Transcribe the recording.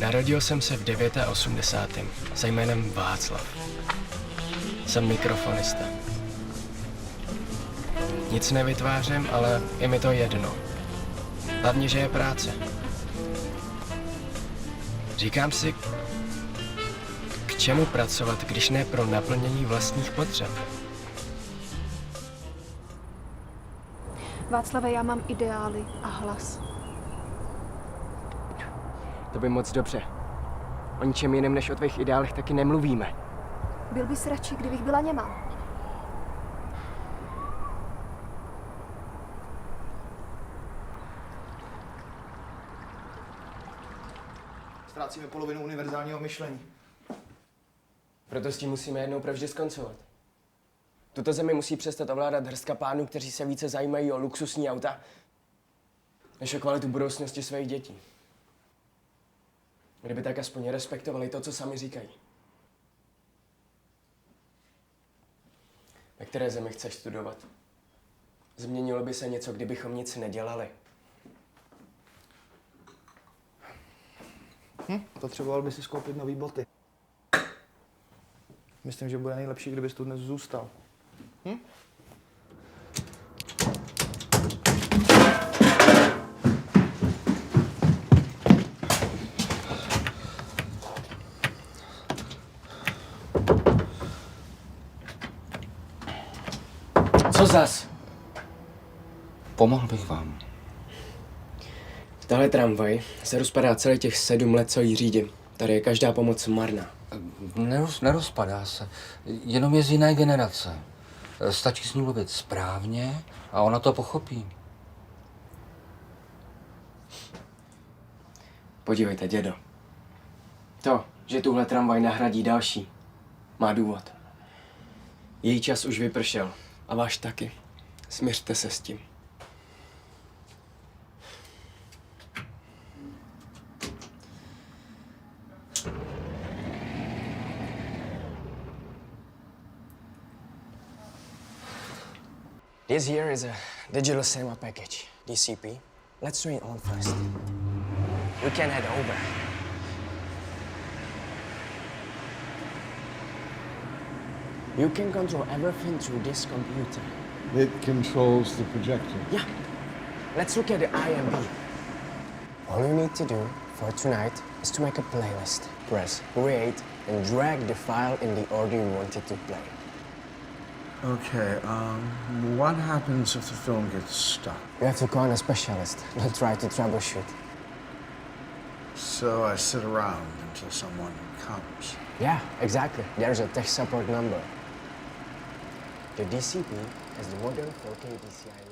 Narodil jsem se v 89. se jménem Václav. Jsem mikrofonista. Nic nevytvářím, ale je mi to jedno. Hlavně, že je práce. Říkám si, k čemu pracovat, když ne pro naplnění vlastních potřeb? Václave, já mám ideály a hlas. To by moc dobře. O ničem jiném než o tvých ideálech taky nemluvíme. Byl bys radši, kdybych byla němá. Ztrácíme polovinu univerzálního myšlení. Proto s tím musíme jednou provždy skoncovat. Tuto zemi musí přestat ovládat hrstka pánů, kteří se více zajímají o luxusní auta, než o kvalitu budoucnosti svých dětí. Kdyby tak aspoň respektovali to, co sami říkají. Ve které zemi chceš studovat? Změnilo by se něco, kdybychom nic nedělali? Potřeboval by si skoupit nový boty. Myslím, že bude nejlepší, kdybys tu dnes zůstal. Co zas? Pomohl bych vám. Tahle tramvaj se rozpadá celých těch 7 let, co jí řídím. Tady je každá pomoc marná. Nerozpadá se, jenom je z jiné generace. Stačí s ní mluvit správně a ona to pochopí. Podívejte, dědo. To, že tuhle tramvaj nahradí další, má důvod. Její čas už vypršel. A váš taky. Smiřte se s tím. This here is a digital cinema package, DCP. Let's turn it on first. We can head over. You can control everything through this computer. It controls the projector. Yeah. Let's look at the IMB. All you need to do for tonight is to make a playlist. Press create and drag the file in the order you want it to play. Okay, what happens if the film gets stuck? You have to call in a specialist. They'll try to troubleshoot. So I sit around until someone comes. Yeah, exactly. There's a tech support number. The DCP has the modern 4K DCI